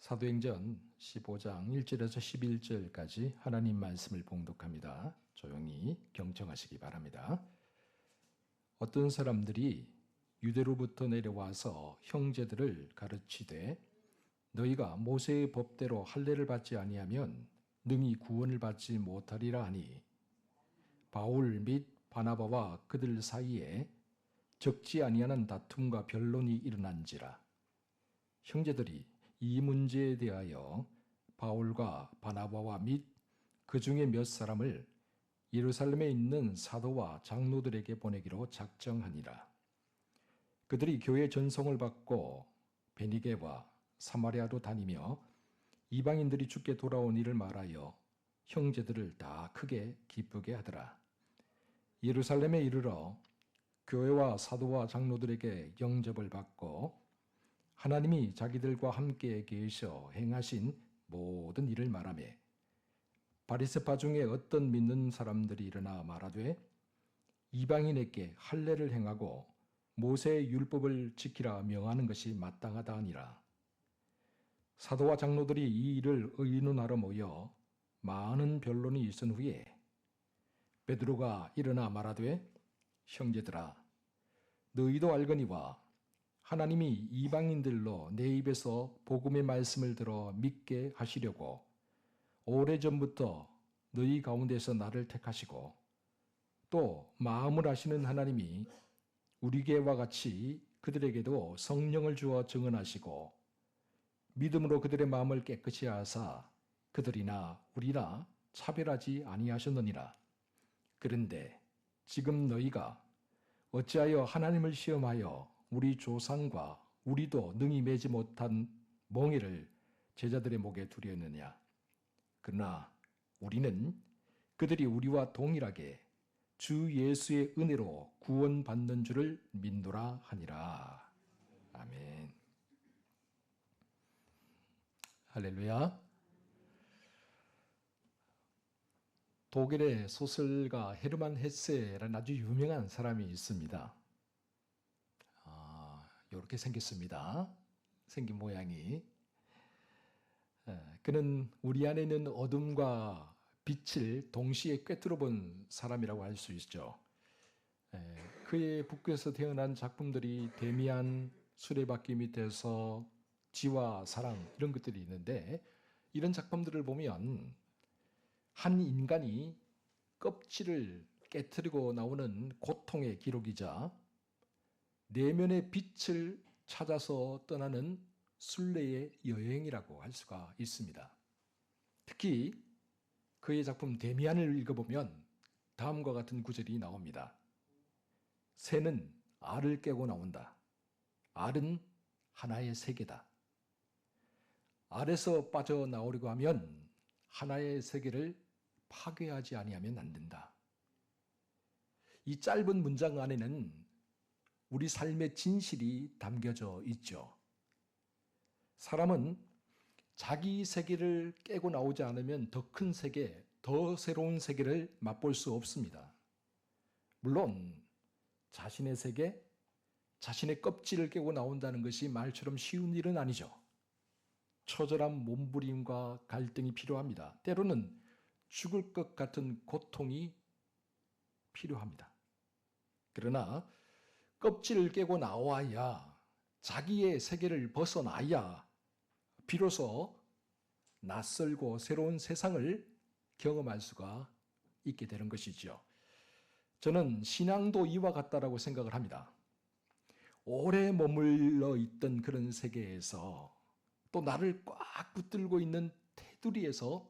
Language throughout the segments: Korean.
사도행전 15장 1절에서 11절까지 하나님 말씀을 봉독합니다. 조용히 경청하시기 바랍니다. 어떤 사람들이 유대로부터 내려와서 형제들을 가르치되 너희가 모세의 법대로 할례를 받지 아니하면 능히 구원을 받지 못하리라 하니 바울 및 바나바와 그들 사이에 적지 아니하는 다툼과 변론이 일어난지라. 형제들이 이 문제에 대하여 바울과 바나바와 및 그 중에 몇 사람을 예루살렘에 있는 사도와 장로들에게 보내기로 작정하니라. 그들이 교회 전송을 받고 베니게와 사마리아로 다니며 이방인들이 주께 돌아온 일을 말하여 형제들을 다 크게 기쁘게 하더라. 예루살렘에 이르러 교회와 사도와 장로들에게 영접을 받고 하나님이 자기들과 함께 계셔 행하신 모든 일을 말하며 바리새파 중에 어떤 믿는 사람들이 일어나 말하되 이방인에게 할례를 행하고 모세의 율법을 지키라 명하는 것이 마땅하다 하니라. 사도와 장로들이 이 일을 의논하러 모여 많은 변론이 있은 후에 베드로가 일어나 말하되 형제들아 너희도 알거니와 하나님이 이방인들로 내 입에서 복음의 말씀을 들어 믿게 하시려고 오래전부터 너희 가운데서 나를 택하시고 또 마음을 아시는 하나님이 우리 교회와 같이 그들에게도 성령을 주어 증언하시고 믿음으로 그들의 마음을 깨끗이 하사 그들이나 우리나 차별하지 아니하셨느니라. 그런데 지금 너희가 어찌하여 하나님을 시험하여 우리 조상과 우리도 능히 매지 못한 멍에를 제자들의 목에 두려느냐. 그러나 우리는 그들이 우리와 동일하게 주 예수의 은혜로 구원받는 줄을 믿노라 하니라. 아멘. 할렐루야. 독일의 소설가 헤르만 헤세라는 아주 유명한 사람이 있습니다. 이렇게 생겼습니다. 생긴 모양이. 그는 우리 안에 있는 어둠과 빛을 동시에 꿰뚫어 본 사람이라고 할 수 있죠. 그의 북에서 태어난 작품들이 데미안, 수레바퀴 밑에서 지와 사랑 이런 것들이 있는데 이런 작품들을 보면 한 인간이 껍질을 깨트리고 나오는 고통의 기록이자 내면의 빛을 찾아서 떠나는 순례의 여행이라고 할 수가 있습니다. 특히 그의 작품 데미안을 읽어보면 다음과 같은 구절이 나옵니다. 새는 알을 깨고 나온다. 알은 하나의 세계다. 알에서 빠져나오려고 하면 하나의 세계를 파괴하지 아니하면 안 된다. 이 짧은 문장 안에는 우리 삶의 진실이 담겨져 있죠. 사람은 자기 세계를 깨고 나오지 않으면 더 큰 세계, 더 새로운 세계를 맛볼 수 없습니다. 물론 자신의 세계, 자신의 껍질을 깨고 나온다는 것이 말처럼 쉬운 일은 아니죠. 처절한 몸부림과 갈등이 필요합니다. 때로는 죽을 것 같은 고통이 필요합니다. 그러나 껍질을 깨고 나와야 자기의 세계를 벗어나야 비로소 낯설고 새로운 세상을 경험할 수가 있게 되는 것이죠. 저는 신앙도 이와 같다라고 생각을 합니다. 오래 머물러 있던 그런 세계에서 또 나를 꽉 붙들고 있는 테두리에서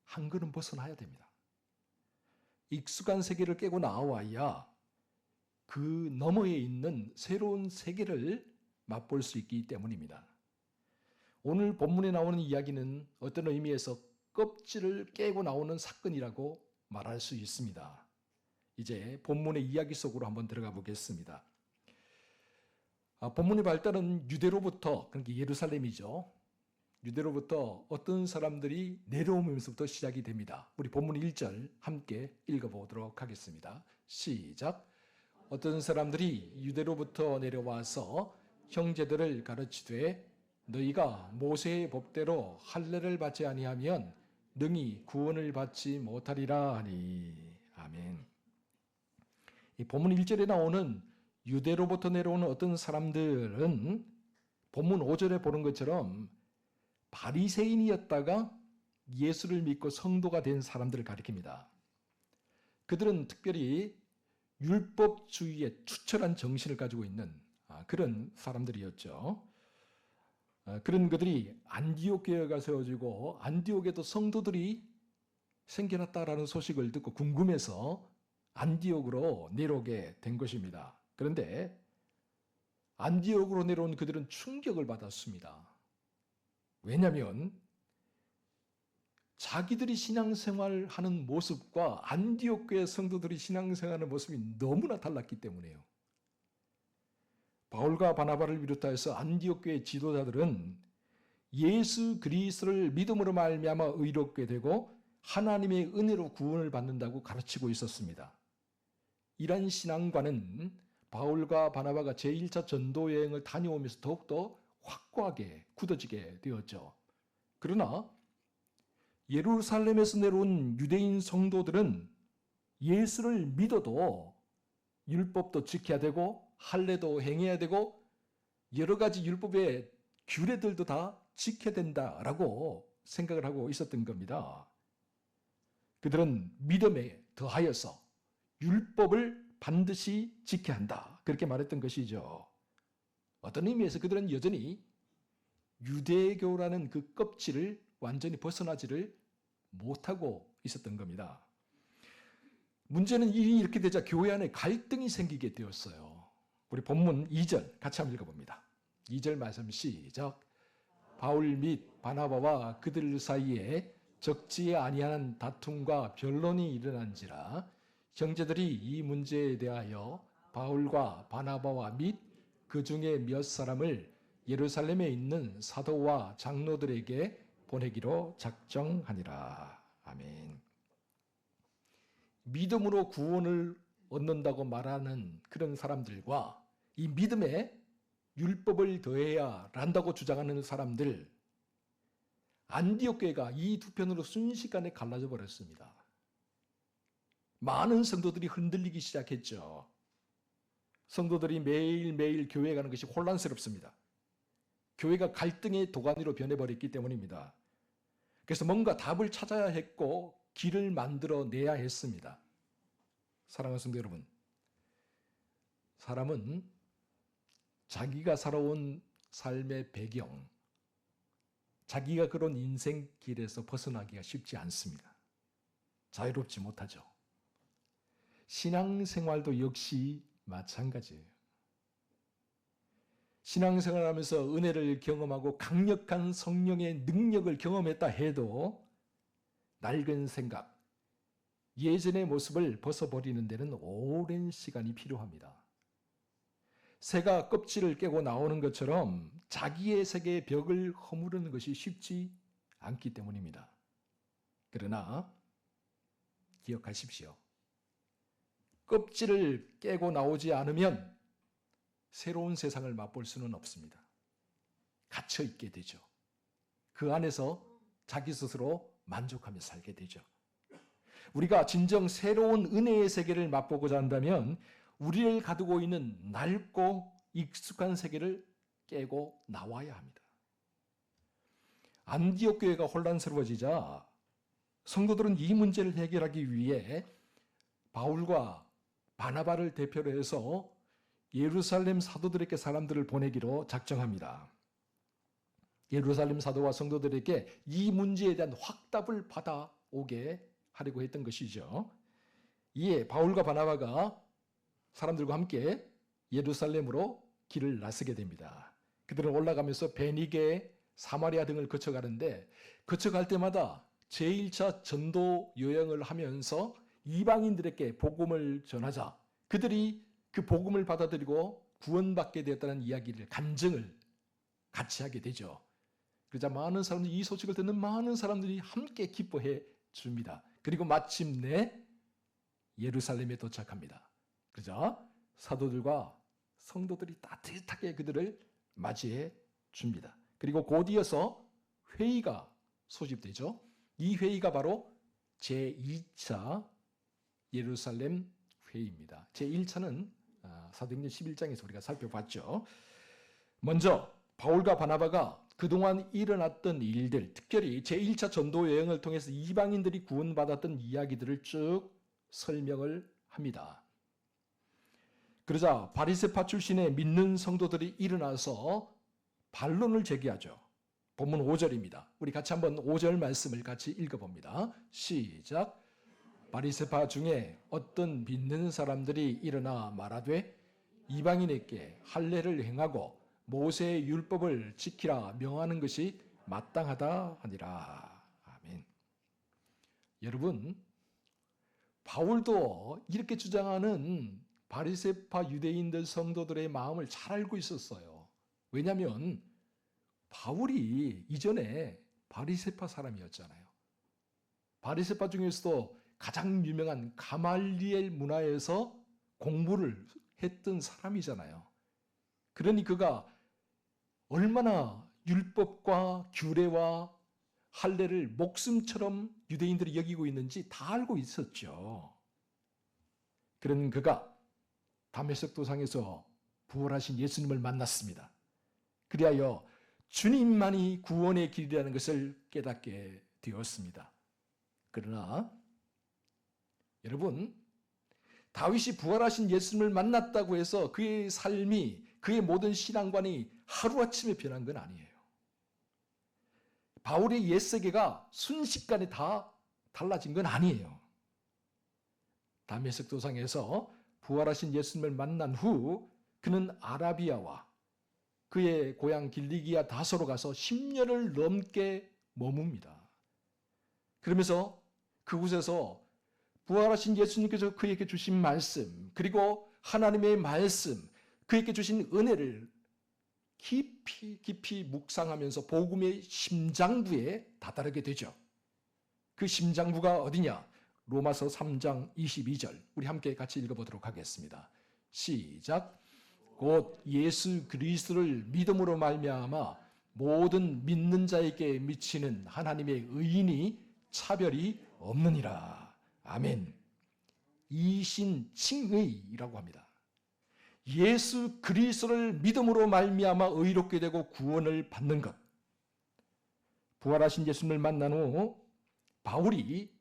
한 걸음 벗어나야 됩니다. 익숙한 세계를 깨고 나와야 그 너머에 있는 새로운 세계를 맛볼 수 있기 때문입니다. 오늘 본문에 나오는 이야기는 어떤 의미에서 껍질을 깨고 나오는 사건이라고 말할 수 있습니다. 이제 본문의 이야기 속으로 한번 들어가 보겠습니다. 본문의 발달은 유대로부터, 그러니까 예루살렘이죠. 유대로부터 어떤 사람들이 내려오면서부터 시작이 됩니다. 우리 본문 1절 함께 읽어보도록 하겠습니다. 시작. 어떤 사람들이 유대로부터 내려와서 형제들을 가르치되 너희가 모세의 법대로 할례를 받지 아니하면 능히 구원을 받지 못하리라 하니. 아멘. 이 본문 1절에 나오는 유대로부터 내려오는 어떤 사람들은 본문 5절에 보는 것처럼 바리새인이었다가 예수를 믿고 성도가 된 사람들을 가리킵니다. 그들은 특별히 율법주의에 투철한 정신을 가지고 있는 그런 사람들이었죠. 그런 그들이 안디옥 교회가 세워지고 안디옥에도 성도들이 생겨났다라는 소식을 듣고 궁금해서 안디옥으로 내려오게 된 것입니다. 그런데 안디옥으로 내려온 그들은 충격을 받았습니다. 왜냐하면 자기들이 신앙생활하는 모습과 안디옥 교회 성도들이 신앙생활하는 모습이 너무나 달랐기 때문에요. 바울과 바나바를 비롯하여서 안디옥 교회 지도자들은 예수 그리스도를 믿음으로 말미암아 의롭게 되고 하나님의 은혜로 구원을 받는다고 가르치고 있었습니다. 이런 신앙관은 바울과 바나바가 제1차 전도 여행을 다녀오면서 더욱더 확고하게 굳어지게 되었죠. 그러나 예루살렘에서 내려온 유대인 성도들은 예수를 믿어도 율법도 지켜야 되고 할례도 행해야 되고 여러 가지 율법의 규례들도 다 지켜야 된다라고 생각을 하고 있었던 겁니다. 그들은 믿음에 더하여서 율법을 반드시 지켜야 한다. 그렇게 말했던 것이죠. 어떤 의미에서 그들은 여전히 유대교라는 그 껍질을 완전히 벗어나지를 못하고 있었던 겁니다. 문제는 이렇게 되자 교회 안에 갈등이 생기게 되었어요. 우리 본문 2절 같이 한번 읽어봅니다. 2절 말씀 시작. 바울 및 바나바와 그들 사이에 적지 아니하는 다툼과 변론이 일어난지라 형제들이 이 문제에 대하여 바울과 바나바와 및 그 중에 몇 사람을 예루살렘에 있는 사도와 장로들에게 보내기로 작정하니라. 아멘. 믿음으로 구원을 얻는다고 말하는 그런 사람들과 이 믿음에 율법을 더해야 한다고 주장하는 사람들, 안디옥 교회가 이 두 편으로 순식간에 갈라져 버렸습니다. 많은 성도들이 흔들리기 시작했죠. 성도들이 매일매일 교회에 가는 것이 혼란스럽습니다. 교회가 갈등의 도가니로 변해버렸기 때문입니다. 그래서 뭔가 답을 찾아야 했고 길을 만들어내야 했습니다. 사랑하는 성도 여러분, 사람은 자기가 살아온 삶의 배경, 자기가 그런 인생길에서 벗어나기가 쉽지 않습니다. 자유롭지 못하죠. 신앙생활도 역시 마찬가지예요. 신앙생활하면서 은혜를 경험하고 강력한 성령의 능력을 경험했다 해도 낡은 생각, 예전의 모습을 벗어버리는 데는 오랜 시간이 필요합니다. 새가 껍질을 깨고 나오는 것처럼 자기의 세계의 벽을 허무르는 것이 쉽지 않기 때문입니다. 그러나 기억하십시오. 껍질을 깨고 나오지 않으면 새로운 세상을 맛볼 수는 없습니다. 갇혀 있게 되죠. 그 안에서 자기 스스로 만족하며 살게 되죠. 우리가 진정 새로운 은혜의 세계를 맛보고자 한다면 우리를 가두고 있는 낡고 익숙한 세계를 깨고 나와야 합니다. 안디옥 교회가 혼란스러워지자 성도들은 이 문제를 해결하기 위해 바울과 바나바를 대표로 해서 예루살렘 사도들에게 사람들을 보내기로 작정합니다. 예루살렘 사도와 성도들에게 이 문제에 대한 확답을 받아오게 하려고 했던 것이죠. 이에 바울과 바나바가 사람들과 함께 예루살렘으로 길을 나서게 됩니다. 그들은 올라가면서 베니게, 사마리아 등을 거쳐가는데 거쳐갈 때마다 제1차 전도 여행을 하면서 이방인들에게 복음을 전하자 그들이 그 복음을 받아들이고 구원받게 되었다는 이야기를 간증을 같이 하게 되죠. 그러자 많은 사람들이 이 소식을 듣는 많은 사람들이 함께 기뻐해 줍니다. 그리고 마침내 예루살렘에 도착합니다. 그러자 사도들과 성도들이 따뜻하게 그들을 맞이해 줍니다. 그리고 곧 이어서 회의가 소집되죠. 이 회의가 바로 제2차 예루살렘 회의입니다. 제1차는 사도행전 11장에서 우리가 살펴봤죠. 먼저 바울과 바나바가 그동안 일어났던 일들, 특별히 제1차 전도 여행을 통해서 이방인들이 구원받았던 이야기들을 쭉 설명을 합니다. 그러자 바리새파 출신의 믿는 성도들이 일어나서 반론을 제기하죠. 본문 5절입니다. 우리 같이 한번 5절 말씀을 같이 읽어봅니다. 시작. 바리새파 중에 어떤 믿는 사람들이 일어나 말하되 이방인에게 할례를 행하고 모세의 율법을 지키라 명하는 것이 마땅하다 하니라. 아멘. 여러분, 바울도 이렇게 주장하는 바리새파 유대인들 성도들의 마음을 잘 알고 있었어요. 왜냐하면 바울이 이전에 바리새파 사람이었잖아요. 바리새파 중에서도 가장 유명한 가말리엘 문화에서 공부를 했던 사람이잖아요. 그러니 그가 얼마나 율법과 규례와 할례를 목숨처럼 유대인들이 여기고 있는지 다 알고 있었죠. 그런 그가 다메섹 도상에서 부활하신 예수님을 만났습니다. 그리하여 주님만이 구원의 길이라는 것을 깨닫게 되었습니다. 그러나 여러분, 다윗이 부활하신 예수님을 만났다고 해서 그의 삶이, 그의 모든 신앙관이 하루아침에 변한 건 아니에요. 바울의 옛세계가 순식간에 다 달라진 건 아니에요. 다메섹 도상에서 부활하신 예수님을 만난 후 그는 아라비아와 그의 고향 길리기아 다소로 가서 10년을 넘게 머뭅니다. 그러면서 그곳에서 부활하신 예수님께서 그에게 주신 말씀, 그리고 하나님의 말씀, 그에게 주신 은혜를 깊이 묵상하면서 복음의 심장부에 다다르게 되죠. 그 심장부가 어디냐? 로마서 3장 22절. 우리 함께 같이 읽어보도록 하겠습니다. 시작. 곧 예수 그리스도를 믿음으로 말미암아 모든 믿는 자에게 미치는 하나님의 의인이 차별이 없느니라. 아멘. 이신칭의라고 합니다. 예수 그리스도를 믿음으로 말미암아 의롭게 되고 구원을 받는 것. 부활하신 예수님을 만난 후 바울이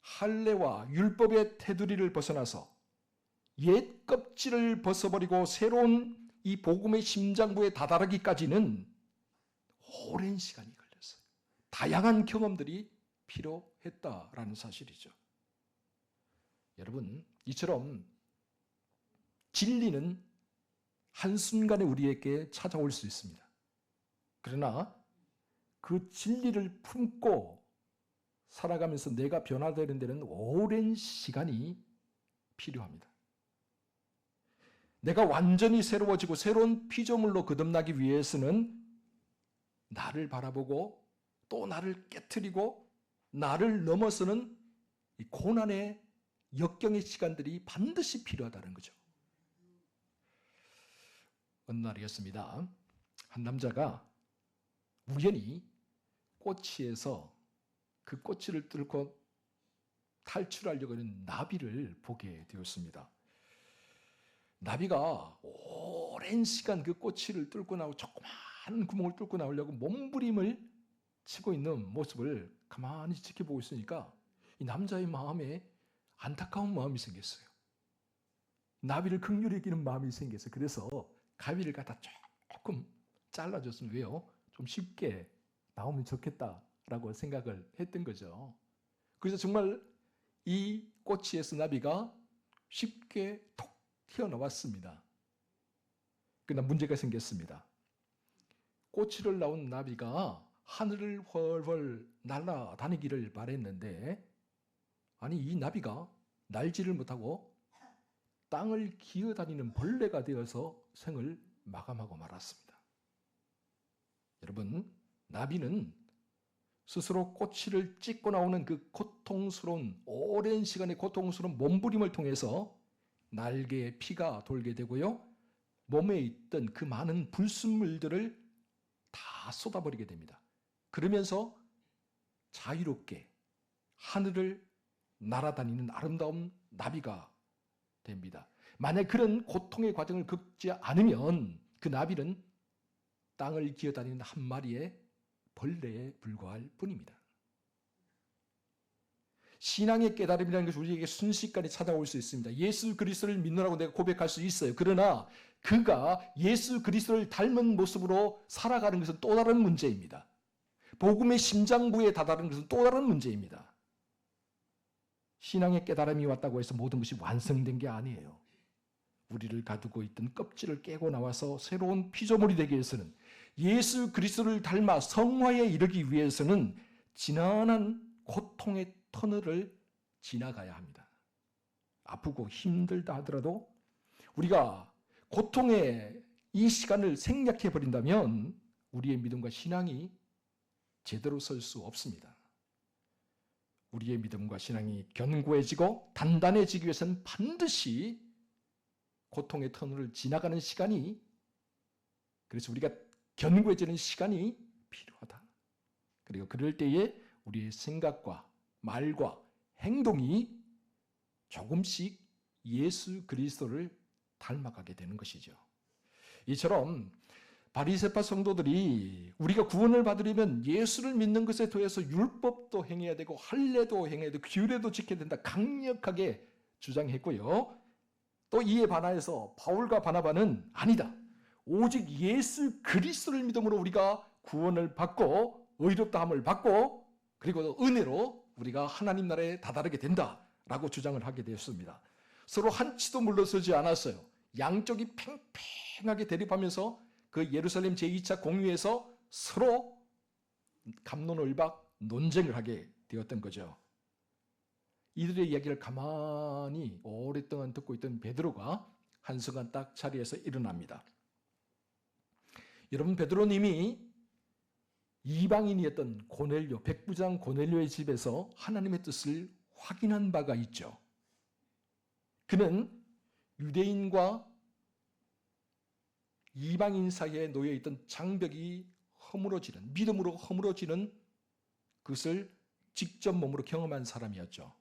할례와 율법의 테두리를 벗어나서 옛 껍질을 벗어버리고 새로운 이 복음의 심장부에 다다르기까지는 오랜 시간이 걸렸어요. 다양한 경험들이 필요했다라는 사실이죠. 여러분, 이처럼 진리는 한순간에 우리에게 찾아올 수 있습니다. 그러나 그 진리를 품고 살아가면서 내가 변화되는 데는 오랜 시간이 필요합니다. 내가 완전히 새로워지고 새로운 피조물로 거듭나기 위해서는 나를 바라보고 또 나를 깨트리고 나를 넘어서는 이 고난의 역경의 시간들이 반드시 필요하다는 거죠. 어느 날이었습니다. 한 남자가 우연히 꼬치에서 그 꼬치를 뚫고 탈출하려고 하는 나비를 보게 되었습니다. 나비가 오랜 시간 그 꼬치를 뚫고 나오고 조그마한 구멍을 뚫고 나오려고 몸부림을 치고 있는 모습을 가만히 지켜보고 있으니까 이 남자의 마음에 안타까운 마음이 생겼어요. 나비를 긍휼히 여기는 마음이 생겼어요. 그래서 가위를 갖다 조금 잘라줬으면 왜요? 좀 쉽게 나오면 좋겠다라고 생각을 했던 거죠. 그래서 정말 이 꼬치에서 나비가 쉽게 톡 튀어나왔습니다. 그러나 문제가 생겼습니다. 꼬치를 나온 나비가 하늘을 훨훨 날아다니기를 바랬는데 아니 이 나비가 날지를 못하고 땅을 기어다니는 벌레가 되어서 생을 마감하고 말았습니다. 여러분, 나비는 스스로 꼬치를 찢고 나오는 그 고통스러운 오랜 시간의 고통스러운 몸부림을 통해서 날개에 피가 돌게 되고요. 몸에 있던 그 많은 불순물들을 다 다 쏟아버리게 됩니다. 그러면서 자유롭게 하늘을 날아다니는 아름다운 나비가 됩니다. 만약 그런 고통의 과정을 겪지 않으면 그 나비는 땅을 기어다니는 한 마리의 벌레에 불과할 뿐입니다. 신앙의 깨달음이라는 것이 우리에게 순식간에 찾아올 수 있습니다. 예수 그리스도를 믿노라고 내가 고백할 수 있어요. 그러나 그가 예수 그리스도를 닮은 모습으로 살아가는 것은 또 다른 문제입니다. 복음의 심장부에 다다르는 것은 또 다른 문제입니다. 신앙의 깨달음이 왔다고 해서 모든 것이 완성된 게 아니에요. 우리를 가두고 있던 껍질을 깨고 나와서 새로운 피조물이 되기 위해서는, 예수 그리스도를 닮아 성화에 이르기 위해서는 지난한 고통의 터널을 지나가야 합니다. 아프고 힘들다 하더라도 우리가 고통의 이 시간을 생략해 버린다면 우리의 믿음과 신앙이 제대로 설 수 없습니다. 우리의 믿음과 신앙이 견고해지고 단단해지기 위해서는 반드시 고통의 터널을 지나가는 시간이, 그래서 우리가 견고해지는 시간이 필요하다. 그리고 그럴 때에 우리의 생각과 말과 행동이 조금씩 예수 그리스도를 닮아가게 되는 것이죠. 이처럼 바리새파 성도들이 우리가 구원을 받으려면 예수를 믿는 것에 더해서 율법도 행해야 되고 할례도 행해야 되고 규례도 지켜야 된다 강력하게 주장했고요. 또 이에 반하여서 바울과 바나바는 아니다. 오직 예수 그리스도를 믿음으로 우리가 구원을 받고 의롭다함을 받고 그리고 은혜로 우리가 하나님 나라에 다다르게 된다라고 주장을 하게 되었습니다. 서로 한치도 물러서지 않았어요. 양쪽이 팽팽하게 대립하면서 그 예루살렘 제2차 공유에서 서로 갑론을박 논쟁을 하게 되었던 거죠. 이들의 이야기를 가만히 오랫동안 듣고 있던 베드로가 한순간 딱 자리에서 일어납니다. 여러분, 베드로님이 이방인이었던 고넬료, 백부장 고넬료의 집에서 하나님의 뜻을 확인한 바가 있죠. 그는 유대인과 이방인 사이에 놓여있던 장벽이 허물어지는, 믿음으로 허물어지는 그것을 직접 몸으로 경험한 사람이었죠.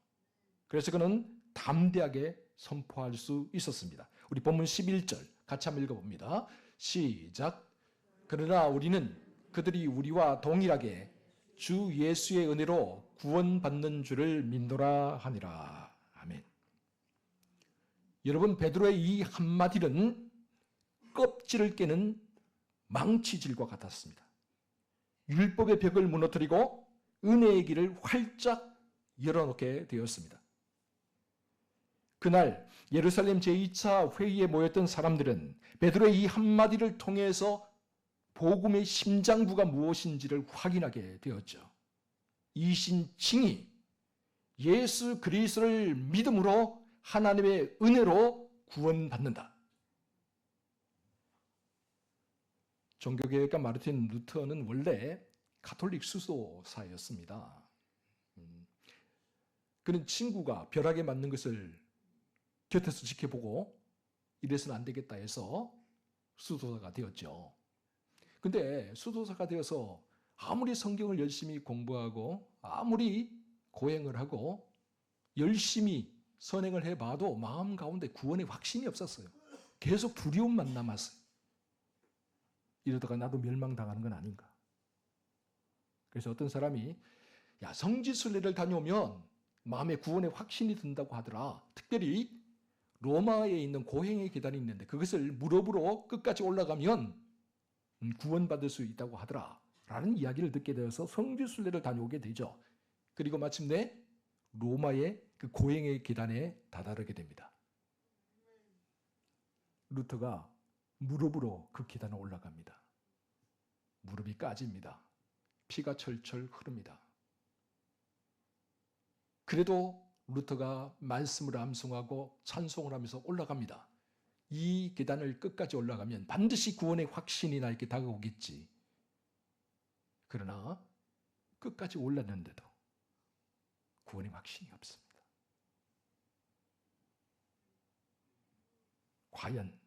그래서 그는 담대하게 선포할 수 있었습니다. 우리 본문 11절 같이 한번 읽어봅니다. 시작. 그러나 우리는 그들이 우리와 동일하게 주 예수의 은혜로 구원받는 줄을 믿노라 하니라. 아멘. 여러분, 베드로의 이 한마디는 껍질을 깨는 망치질과 같았습니다. 율법의 벽을 무너뜨리고 은혜의 길을 활짝 열어놓게 되었습니다. 그날 예루살렘 제2차 회의에 모였던 사람들은 베드로의 이 한마디를 통해서 복음의 심장부가 무엇인지를 확인하게 되었죠. 이신칭이 예수 그리스도를 믿음으로 하나님의 은혜로 구원받는다. 종교개혁가 마르틴 루터는 원래 가톨릭 수도사였습니다. 그는 친구가 벼락에 맞는 것을 곁에서 지켜보고 이래서는 안 되겠다 해서 수도사가 되었죠. 근데 수도사가 되어서 아무리 성경을 열심히 공부하고 아무리 고행을 하고 열심히 선행을 해봐도 마음 가운데 구원의 확신이 없었어요. 계속 두려움만 남았어요. 이러다가 나도 멸망당하는 건 아닌가. 그래서 어떤 사람이 성지순례를 다녀오면 마음에 구원의 확신이 든다고 하더라. 특별히 로마에 있는 고행의 계단이 있는데 그것을 무릎으로 끝까지 올라가면 구원받을 수 있다고 하더라 라는 이야기를 듣게 되어서 성지순례를 다녀오게 되죠. 그리고 마침내 로마의 그 고행의 계단에 다다르게 됩니다. 루터가 무릎으로 그 계단에 올라갑니다. 무릎이 까집니다. 피가 철철 흐릅니다. 그래도 루터가 말씀을 암송하고 찬송을 하면서 올라갑니다. 이 계단을 끝까지 올라가면 반드시 구원의 확신이 나에게 다가오겠지. 그러나 끝까지 올랐는데도 구원의 확신이 없습니다. 과연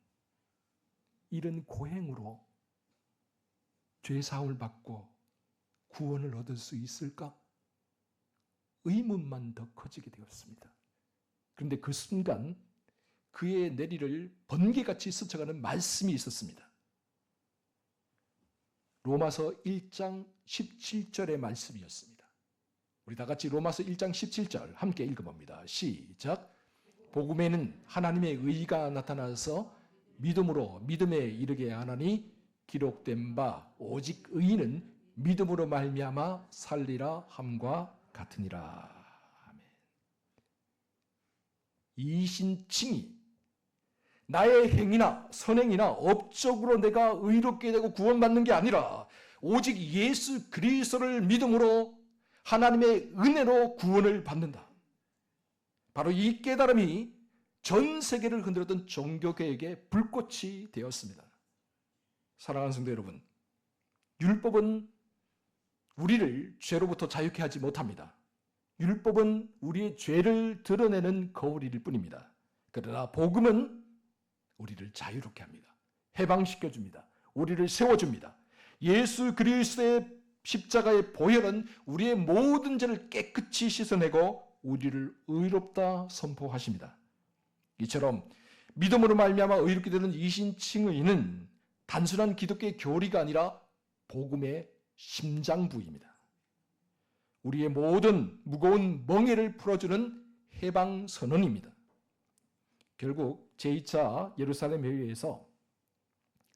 이런 고행으로 죄 사함을 받고 구원을 얻을 수 있을까? 의문만 더 커지게 되었습니다. 그런데 그 순간 그의 내리를 번개같이 스쳐가는 말씀이 있었습니다. 로마서 1장 17절의 말씀이었습니다. 우리 다 같이 로마서 1장 17절 함께 읽어봅니다. 시작. 복음에는 하나님의 의가 나타나서 믿음으로 믿음에 이르게 하나니 기록된 바 오직 의인은 믿음으로 말미암아 살리라 함과 같으니라. 아멘. 이신칭이 나의 행위나 선행이나 업적으로 내가 의롭게 되고 구원받는 게 아니라 오직 예수 그리스도를 믿음으로 하나님의 은혜로 구원을 받는다. 바로 이 깨달음이 전 세계를 흔들었던 종교개혁의 불꽃이 되었습니다. 사랑하는 성도 여러분, 율법은 우리를 죄로부터 자유케 하지 못합니다. 율법은 우리의 죄를 드러내는 거울일 뿐입니다. 그러나 복음은 우리를 자유롭게 합니다. 해방시켜줍니다. 우리를 세워줍니다. 예수 그리스도의 십자가의 보혈은 우리의 모든 죄를 깨끗이 씻어내고 우리를 의롭다 선포하십니다. 이처럼 믿음으로 말미암아 의롭게 되는 이신칭의는 단순한 기독교의 교리가 아니라 복음의 심장부입니다. 우리의 모든 무거운 멍에를 풀어주는 해방 선언입니다. 결국 제2차 예루살렘 회의에서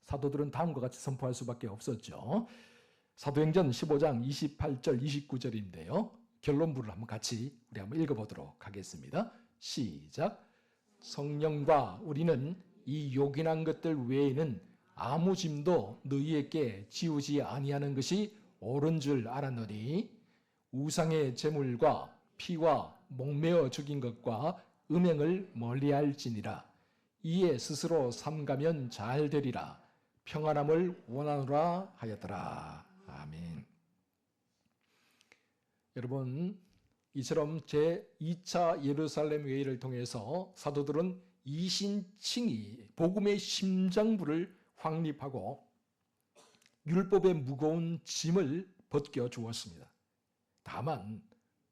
사도들은 다음과 같이 선포할 수밖에 없었죠. 사도행전 15장 28절 29절인데요. 결론부를 한번 같이 우리 한번 읽어보도록 하겠습니다. 시작. 성령과 우리는 이 요긴한 것들 외에는 아무 짐도 너희에게 지우지 아니하는 것이 옳은 줄 알았노니 우상의 제물과 피와 목매어 죽인 것과 음행을 멀리할지니라. 이에 스스로 삼가면 잘 되리라. 평안함을 원하노라 하였더라. 아멘. 여러분, 이처럼 제2차 예루살렘 회의를 통해서 사도들은 이신칭의 복음의 심장부를 확립하고 율법의 무거운 짐을 벗겨 주었습니다. 다만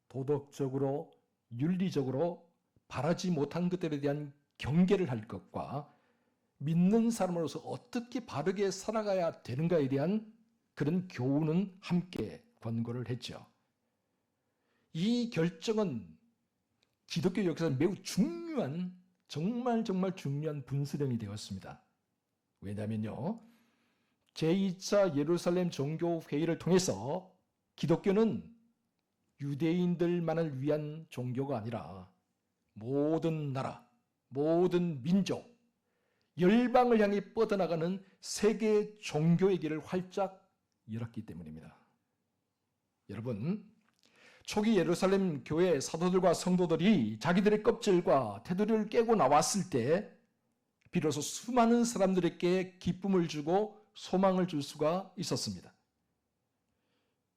도덕적으로 윤리적으로 바라지 못한 것들에 대한 경계를 할 것과 믿는 사람으로서 어떻게 바르게 살아가야 되는가에 대한 그런 교훈은 함께 권고를 했죠. 이 결정은 기독교 역사에서 매우 중요한 정말 중요한 분수령이 되었습니다. 왜냐하면요, 제2차 예루살렘 종교회의를 통해서 기독교는 유대인들만을 위한 종교가 아니라 모든 나라, 모든 민족, 열방을 향해 뻗어나가는 세계 종교의 길을 활짝 열었기 때문입니다. 여러분, 초기 예루살렘 교회 사도들과 성도들이 자기들의 껍질과 테두리를 깨고 나왔을 때 비로소 수많은 사람들에게 기쁨을 주고 소망을 줄 수가 있었습니다.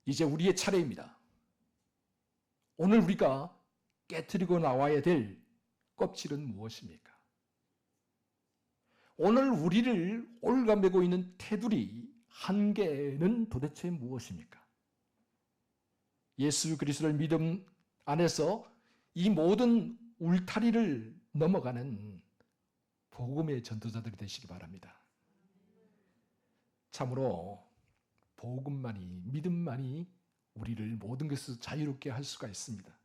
이제 우리의 차례입니다. 오늘 우리가 깨트리고 나와야 될 껍질은 무엇입니까? 오늘 우리를 올가매고 있는 테두리 한계는 도대체 무엇입니까? 예수 그리스도를 믿음 안에서 이 모든 울타리를 넘어가는 복음의 전도자들이 되시기 바랍니다. 참으로 복음만이, 믿음만이 우리를 모든 것에서 자유롭게 할 수가 있습니다.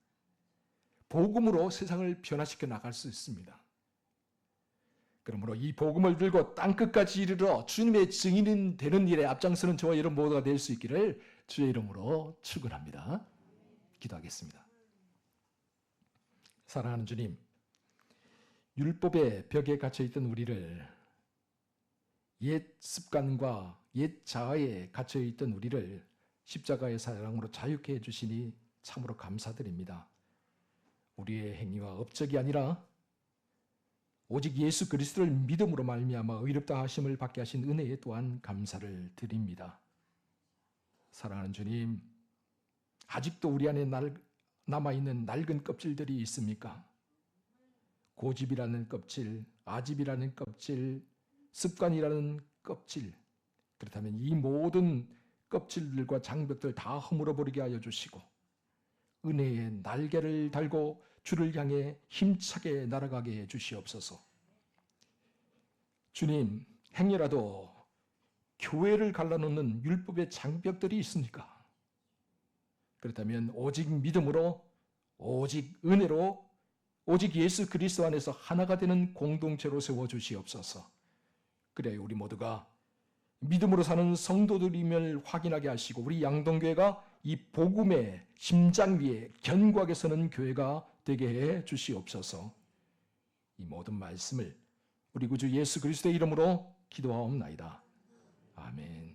복음으로 세상을 변화시켜 나갈 수 있습니다. 그러므로 이 복음을 들고 땅끝까지 이르러 주님의 증인이 되는 일에 앞장서는 저와 여러분 모두가 될 수 있기를 주의 이름으로 축원합니다. 기도하겠습니다. 사랑하는 주님, 율법의 벽에 갇혀있던 우리를, 옛 습관과 옛 자아에 갇혀있던 우리를 십자가의 사랑으로 자유케 해주시니 참으로 감사드립니다. 우리의 행위와 업적이 아니라 오직 예수 그리스도를 믿음으로 말미암아 의롭다 하심을 받게 하신 은혜에 또한 감사를 드립니다. 사랑하는 주님, 아직도 우리 안에 남아있는 낡은 껍질들이 있습니까? 고집이라는 껍질, 아집이라는 껍질, 습관이라는 껍질. 그렇다면 이 모든 껍질들과 장벽들 다 허물어 버리게 하여 주시고 은혜의 날개를 달고 주를 향해 힘차게 날아가게 해 주시옵소서. 주님, 행여라도 교회를 갈라놓는 율법의 장벽들이 있습니까? 그렇다면 오직 믿음으로, 오직 은혜로, 오직 예수 그리스도 안에서 하나가 되는 공동체로 세워주시옵소서. 그래야 우리 모두가 믿음으로 사는 성도들임을 확인하게 하시고 우리 양동교회가 이 복음의 심장 위에 견고하게 서는 교회가 되게 해 주시옵소서. 이 모든 말씀을 우리 구주 예수 그리스도의 이름으로 기도하옵나이다. 아멘.